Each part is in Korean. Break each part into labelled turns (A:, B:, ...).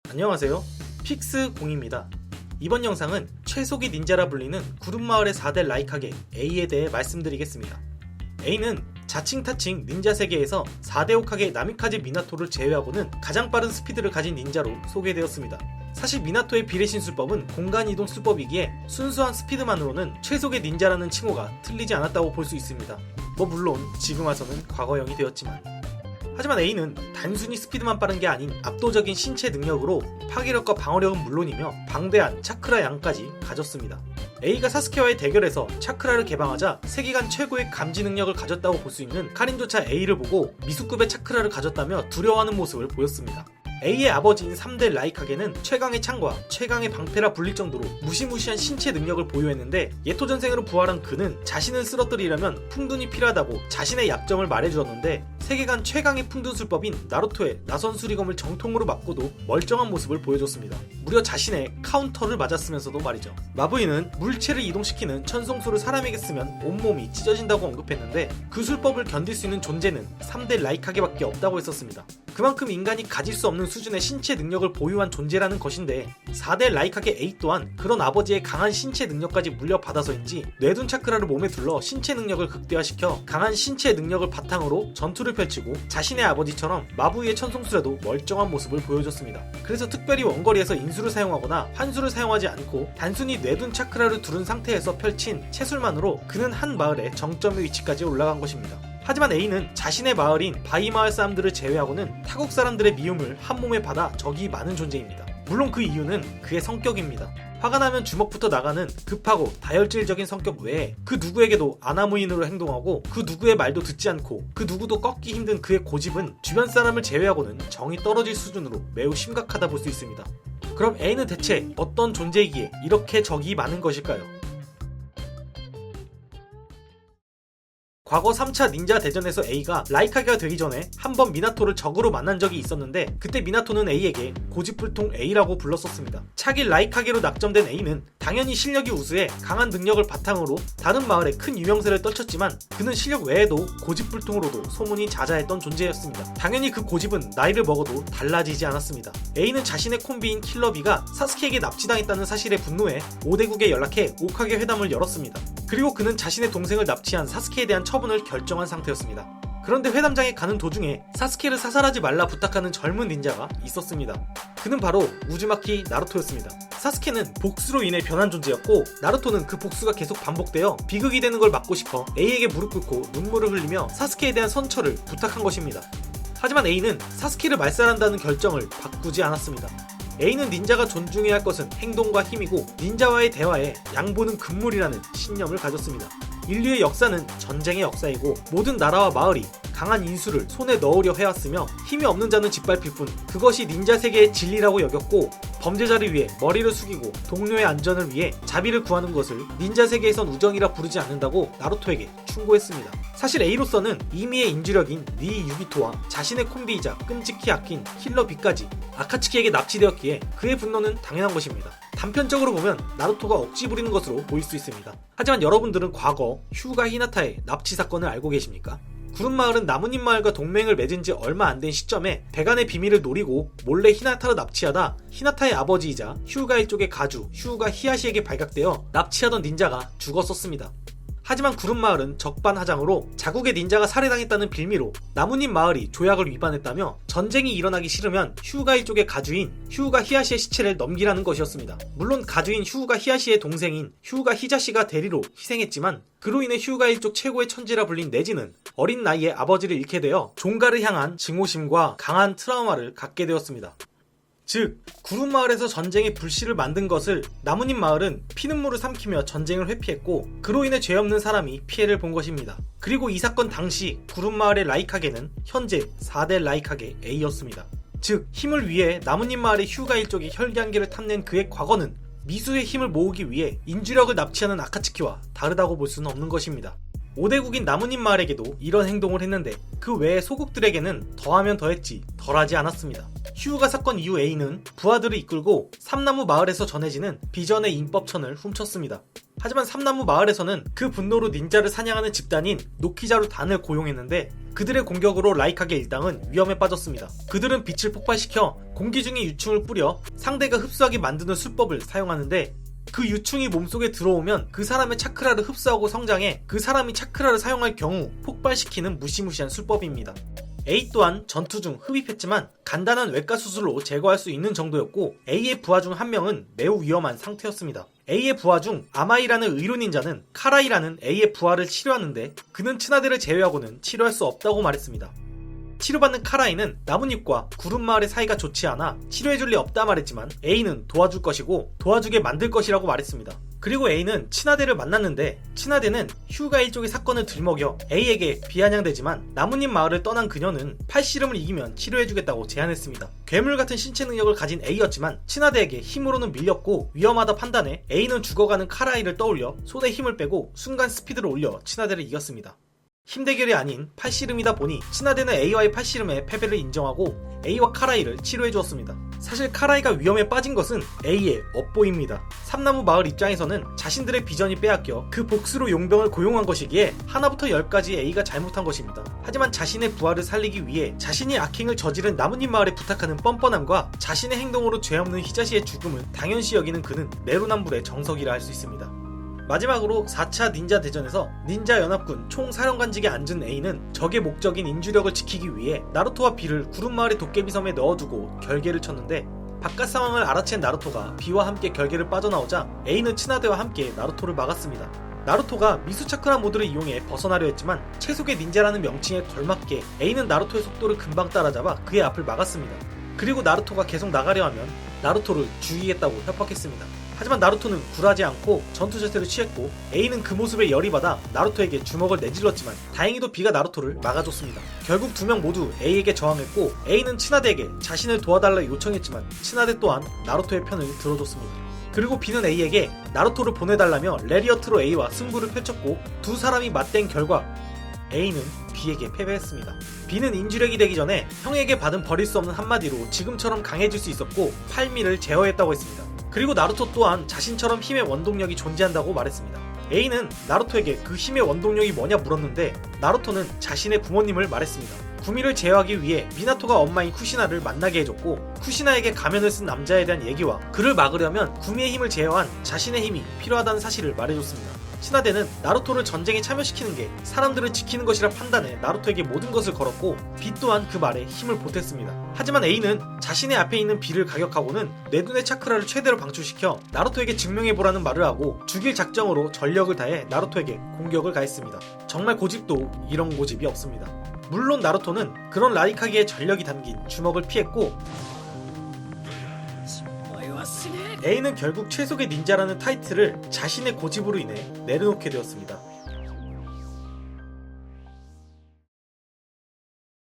A: 안녕하세요, 픽스공입니다. 이번 영상은 최속의 닌자라 불리는 구름마을의 4대 라이카게 A에 대해 말씀드리겠습니다. A는 자칭 타칭 닌자 세계에서 4대 호카게 나미카제 미나토를 제외하고는 가장 빠른 스피드를 가진 닌자로 소개되었습니다. 사실 미나토의 비례신 술법은 공간이동 술법이기에 순수한 스피드만으로는 최속의 닌자라는 칭호가 틀리지 않았다고 볼 수 있습니다. 물론 지금 와서는 과거형이 되었지만. 하지만 A는 단순히 스피드만 빠른 게 아닌 압도적인 신체 능력으로 파괴력과 방어력은 물론이며 방대한 차크라 양까지 가졌습니다. A가 사스케와의 대결에서 차크라를 개방하자 세계관 최고의 감지 능력을 가졌다고 볼 수 있는 카린조차 A를 보고 미수급의 차크라를 가졌다며 두려워하는 모습을 보였습니다. A의 아버지인 3대 라이카게는 최강의 창과 최강의 방패라 불릴 정도로 무시무시한 신체 능력을 보유했는데 예토전생으로 부활한 그는 자신을 쓰러뜨리려면 풍둔이 필요하다고 자신의 약점을 말해주었는데 세계관 최강의 풍둔술법인 나루토의 나선 수리검을 정통으로 맞고도 멀쩡한 모습을 보여줬습니다. 무려 자신의 카운터를 맞았으면서도 말이죠. 마부이는 물체를 이동시키는 천송수를 사람에게 쓰면 온몸이 찢어진다고 언급했는데 그 술법을 견딜 수 있는 존재는 3대 라이카게밖에 없다고 했었습니다. 그만큼 인간이 가질 수 없는 수준의 신체 능력을 보유한 존재라는 것인데 4대 라이카게 A 또한 그런 아버지의 강한 신체 능력까지 물려받아서인지 뇌둔 차크라를 몸에 둘러 신체 능력을 극대화시켜 강한 신체 능력을 바탕으로 전투를 펼치고 자신의 아버지처럼 마부이의 천송술에도 멀쩡한 모습을 보여줬습니다. 그래서 특별히 원거리에서 인수를 사용하거나 환수를 사용하지 않고 단순히 뇌둔 차크라를 두른 상태에서 펼친 채술만으로 그는 한 마을의 정점의 위치까지 올라간 것입니다. 하지만 A는 자신의 마을인 바이마을 사람들을 제외하고는 타국 사람들의 미움을 한몸에 받아 적이 많은 존재입니다. 물론 그 이유는 그의 성격입니다. 화가 나면 주먹부터 나가는 급하고 다혈질적인 성격 외에 그 누구에게도 아나무인으로 행동하고 그 누구의 말도 듣지 않고 그 누구도 꺾기 힘든 그의 고집은 주변 사람을 제외하고는 정이 떨어질 수준으로 매우 심각하다 볼 수 있습니다. 그럼 A는 대체 어떤 존재이기에 이렇게 적이 많은 것일까요? 과거 3차 닌자 대전에서 A가 라이카게가 되기 전에 한번 미나토를 적으로 만난 적이 있었는데 그때 미나토는 A에게 고집불통 A라고 불렀었습니다. 차기 라이카게로 낙점된 A는 당연히 실력이 우수해 강한 능력을 바탕으로 다른 마을에 큰 유명세를 떨쳤지만 그는 실력 외에도 고집불통으로도 소문이 자자했던 존재였습니다. 당연히 그 고집은 나이를 먹어도 달라지지 않았습니다. A는 자신의 콤비인 킬러비가 사스케에게 납치당했다는 사실에 분노해 5대국에 연락해 오카게 회담을 열었습니다. 그리고 그는 자신의 동생을 납치한 사스케에 대한 처분을 결정한 상태였습니다. 그런데 회담장에 가는 도중에 사스케를 사살하지 말라 부탁하는 젊은 닌자가 있었습니다. 그는 바로 우즈마키 나루토였습니다. 사스케는 복수로 인해 변한 존재였고 나루토는 그 복수가 계속 반복되어 비극이 되는 걸 막고 싶어 A에게 무릎 꿇고 눈물을 흘리며 사스케에 대한 선처를 부탁한 것입니다. 하지만 A는 사스케를 말살한다는 결정을 바꾸지 않았습니다. A는 닌자가 존중해야 할 것은 행동과 힘이고 닌자와의 대화에 양보는 금물이라는 신념을 가졌습니다. 인류의 역사는 전쟁의 역사이고 모든 나라와 마을이 강한 인수를 손에 넣으려 해왔으며 힘이 없는 자는 짓밟힐 뿐 그것이 닌자 세계의 진리라고 여겼고 범죄자를 위해 머리를 숙이고 동료의 안전을 위해 자비를 구하는 것을 닌자 세계에선 우정이라 부르지 않는다고 나루토에게 충고했습니다. 사실 A로서는 이미의 인주력인 니 유기토와 자신의 콤비이자 끔찍히 아낀 킬러 B까지 아카츠키에게 납치되었기에 그의 분노는 당연한 것입니다. 단편적으로 보면 나루토가 억지 부리는 것으로 보일 수 있습니다. 하지만 여러분들은 과거 휴가 히나타의 납치 사건을 알고 계십니까? 구름마을은 나뭇잎 마을과 동맹을 맺은 지 얼마 안 된 시점에 배간의 비밀을 노리고 몰래 히나타를 납치하다 히나타의 아버지이자 휴가 일족의 가주 휴가 히야시에게 발각되어 납치하던 닌자가 죽었었습니다. 하지만 구름마을은 적반하장으로 자국의 닌자가 살해당했다는 빌미로 나뭇잎 마을이 조약을 위반했다며 전쟁이 일어나기 싫으면 휴가 일족의 가주인 휴가 히야시의 시체를 넘기라는 것이었습니다. 물론 가주인 휴가 히야시의 동생인 휴가 히자시가 대리로 희생했지만 그로 인해 휴가 일족 최고의 천재라 불린 네지는 어린 나이에 아버지를 잃게 되어 종가를 향한 증오심과 강한 트라우마를 갖게 되었습니다. 즉, 구름마을에서 전쟁의 불씨를 만든 것을 나뭇잎 마을은 피눈물을 삼키며 전쟁을 회피했고 그로 인해 죄 없는 사람이 피해를 본 것입니다. 그리고 이 사건 당시 구름마을의 라이카게는 현재 4대 라이카게 A였습니다. 즉, 힘을 위해 나뭇잎 마을의 휴가 일족의 혈기한계를 탐낸 그의 과거는 미수의 힘을 모으기 위해 인주력을 납치하는 아카츠키와 다르다고 볼 수는 없는 것입니다. 5대국인 나뭇잎 마을에게도 이런 행동을 했는데 그 외의 소국들에게는 더하면 더했지 덜하지 않았습니다. 휴가 사건 이후 A는 부하들을 이끌고 삼나무 마을에서 전해지는 비전의 인법천을 훔쳤습니다. 하지만 삼나무 마을에서는 그 분노로 닌자를 사냥하는 집단인 노키자루 단을 고용했는데 그들의 공격으로 라이카게 일당은 위험에 빠졌습니다. 그들은 빛을 폭발시켜 공기 중에 유충을 뿌려 상대가 흡수하게 만드는 수법을 사용하는데 그 유충이 몸속에 들어오면 그 사람의 차크라를 흡수하고 성장해 그 사람이 차크라를 사용할 경우 폭발시키는 무시무시한 수법입니다. A 또한 전투 중 흡입했지만 간단한 외과 수술로 제거할 수 있는 정도였고 A의 부하 중 한 명은 매우 위험한 상태였습니다. A의 부하 중 아마이라는 의료 닌자는 카라이라는 A의 부하를 치료하는데 그는 친화대를 제외하고는 치료할 수 없다고 말했습니다. 치료받는 카라이는 나뭇잎과 구름마을의 사이가 좋지 않아 치료해줄 리 없다 말했지만 A는 도와줄 것이고 도와주게 만들 것이라고 말했습니다. 그리고 A는 친화대를 만났는데 친화대는 휴가 일족의 사건을 들먹여 A에게 비아냥대지만 나뭇잎 마을을 떠난 그녀는 팔씨름을 이기면 치료해주겠다고 제안했습니다. 괴물 같은 신체 능력을 가진 A였지만 친화대에게 힘으로는 밀렸고 위험하다 판단해 A는 죽어가는 카라이를 떠올려 손에 힘을 빼고 순간 스피드를 올려 친화대를 이겼습니다. 힘대결이 아닌 팔씨름이다 보니 친화대는 A와의 팔씨름에 패배를 인정하고 A와 카라이를 치료해 주었습니다. 사실 카라이가 위험에 빠진 것은 A의 업보입니다. 삼나무 마을 입장에서는 자신들의 비전이 빼앗겨 그 복수로 용병을 고용한 것이기에 하나부터 열까지 A가 잘못한 것입니다. 하지만 자신의 부하를 살리기 위해 자신이 악행을 저지른 나뭇잎 마을에 부탁하는 뻔뻔함과 자신의 행동으로 죄 없는 히자시의 죽음을 당연시 여기는 그는 내로남불의 정석이라 할 수 있습니다. 마지막으로 4차 닌자 대전에서 닌자 연합군 총사령관직에 앉은 A는 적의 목적인 인주력을 지키기 위해 나루토와 B를 구름마을의 도깨비섬에 넣어두고 결계를 쳤는데 바깥 상황을 알아챈 나루토가 B와 함께 결계를 빠져나오자 A는 친화대와 함께 나루토를 막았습니다. 나루토가 미수차크라 모드를 이용해 벗어나려 했지만 최속의 닌자라는 명칭에 걸맞게 A는 나루토의 속도를 금방 따라잡아 그의 앞을 막았습니다. 그리고 나루토가 계속 나가려 하면 나루토를 죽이겠다고 협박했습니다. 하지만 나루토는 굴하지 않고 전투 자세를 취했고 A는 그 모습에 열이 받아 나루토에게 주먹을 내질렀지만 다행히도 B가 나루토를 막아줬습니다. 결국 두 명 모두 A에게 저항했고 A는 친화대에게 자신을 도와달라 요청했지만 친화대 또한 나루토의 편을 들어줬습니다. 그리고 B는 A에게 나루토를 보내달라며 레리어트로 A와 승부를 펼쳤고 두 사람이 맞댄 결과 A는 B에게 패배했습니다. B는 인주력이 되기 전에 형에게 받은 버릴 수 없는 한마디로 지금처럼 강해질 수 있었고 팔미를 제어했다고 했습니다. 그리고 나루토 또한 자신처럼 힘의 원동력이 존재한다고 말했습니다. A는 나루토에게 그 힘의 원동력이 뭐냐 물었는데 나루토는 자신의 부모님을 말했습니다. 구미를 제어하기 위해 미나토가 엄마인 쿠시나를 만나게 해줬고 쿠시나에게 가면을 쓴 남자에 대한 얘기와 그를 막으려면 구미의 힘을 제어한 자신의 힘이 필요하다는 사실을 말해줬습니다. 친화대는 나루토를 전쟁에 참여시키는 게 사람들을 지키는 것이라 판단해 나루토에게 모든 것을 걸었고 B 또한 그 말에 힘을 보탰습니다. 하지만 A는 자신의 앞에 있는 B를 가격하고는 뇌둔의 차크라를 최대로 방출시켜 나루토에게 증명해보라는 말을 하고 죽일 작정으로 전력을 다해 나루토에게 공격을 가했습니다. 정말 고집도 이런 고집이 없습니다. 물론 나루토는 그런 라이카게의 전력이 담긴 주먹을 피했고 A는 결국 최속의 닌자라는 타이틀을 자신의 고집으로 인해 내려놓게 되었습니다.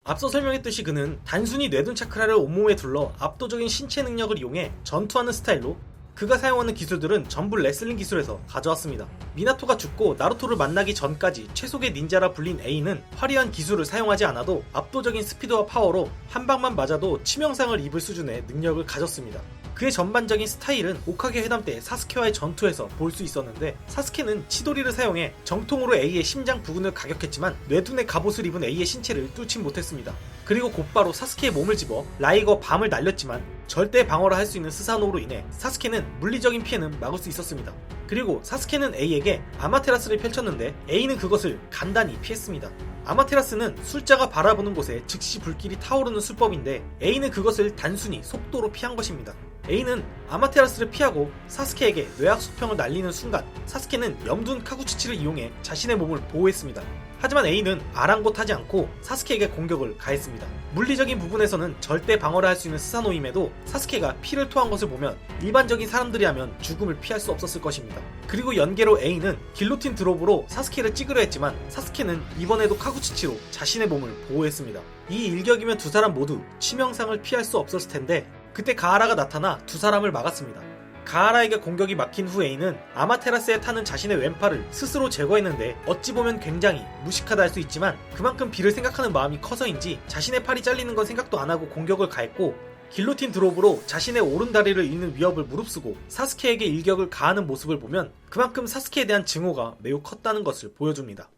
A: 앞서 설명했듯이 그는 단순히 뇌둔 차크라를 온몸에 둘러 압도적인 신체 능력을 이용해 전투하는 스타일로 그가 사용하는 기술들은 전부 레슬링 기술에서 가져왔습니다. 미나토가 죽고 나루토를 만나기 전까지 최속의 닌자라 불린 A는 화려한 기술을 사용하지 않아도 압도적인 스피드와 파워로 한 방만 맞아도 치명상을 입을 수준의 능력을 가졌습니다. 그의 전반적인 스타일은 오카게 회담 때 사스케와의 전투에서 볼 수 있었는데 사스케는 치도리를 사용해 정통으로 A의 심장 부근을 가격했지만 뇌둔의 갑옷을 입은 A의 신체를 뚫지 못했습니다. 그리고 곧바로 사스케의 몸을 집어 라이거 밤을 날렸지만 절대 방어를 할 수 있는 스사노로 인해 사스케는 물리적인 피해는 막을 수 있었습니다. 그리고 사스케는 A에게 아마테라스를 펼쳤는데 A는 그것을 간단히 피했습니다. 아마테라스는 술자가 바라보는 곳에 즉시 불길이 타오르는 술법인데 A는 그것을 단순히 속도로 피한 것입니다. A는 아마테라스를 피하고 사스케에게 뇌악 수평을 날리는 순간 사스케는 염둔 카구치치를 이용해 자신의 몸을 보호했습니다. 하지만 A는 아랑곳하지 않고 사스케에게 공격을 가했습니다. 물리적인 부분에서는 절대 방어를 할 수 있는 스사노임에도 사스케가 피를 토한 것을 보면 일반적인 사람들이라면 죽음을 피할 수 없었을 것입니다. 그리고 연계로 A는 길로틴 드롭으로 사스케를 찍으려 했지만 사스케는 이번에도 카구치치로 자신의 몸을 보호했습니다. 이 일격이면 두 사람 모두 치명상을 피할 수 없었을 텐데 그때 가하라가 나타나 두 사람을 막았습니다. 가하라에게 공격이 막힌 후 A는 아마테라스에 타는 자신의 왼팔을 스스로 제거했는데 어찌 보면 굉장히 무식하다 할 수 있지만 그만큼 B를 생각하는 마음이 커서인지 자신의 팔이 잘리는 건 생각도 안 하고 공격을 가했고 길로틴 드롭으로 자신의 오른다리를 잇는 위협을 무릅쓰고 사스케에게 일격을 가하는 모습을 보면 그만큼 사스케에 대한 증오가 매우 컸다는 것을 보여줍니다.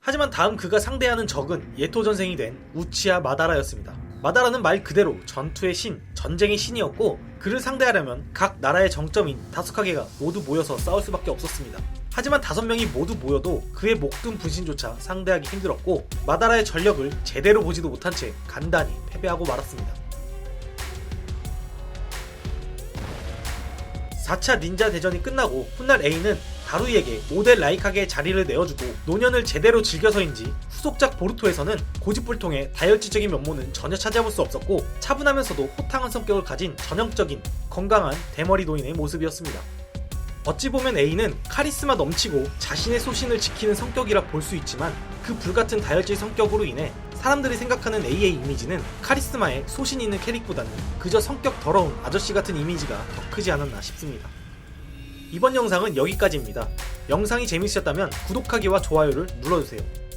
A: 하지만 다음 그가 상대하는 적은 예토전생이 된 우치하 마다라였습니다. 마다라는 말 그대로 전투의 신, 전쟁의 신이었고 그를 상대하려면 각 나라의 정점인 다소카게가 모두 모여서 싸울 수밖에 없었습니다. 하지만 5명이 모두 모여도 그의 목숨 분신조차 상대하기 힘들었고 마다라의 전력을 제대로 보지도 못한 채 간단히 패배하고 말았습니다. 4차 닌자 대전이 끝나고 훗날 A는 다루이에게 모델 라이카게의 자리를 내어주고 노년을 제대로 즐겨서인지 후속작 보루토에서는 고집불통의 다혈질적인 면모는 전혀 찾아볼 수 없었고 차분하면서도 호탕한 성격을 가진 전형적인 건강한 대머리 노인의 모습이었습니다. 어찌 보면 A는 카리스마 넘치고 자신의 소신을 지키는 성격이라 볼 수 있지만 그 불같은 다혈질 성격으로 인해 사람들이 생각하는 A의 이미지는 카리스마에 소신 있는 캐릭보다는 그저 성격 더러운 아저씨 같은 이미지가 더 크지 않았나 싶습니다. 이번 영상은 여기까지입니다. 영상이 재밌으셨다면 구독하기와 좋아요를 눌러주세요.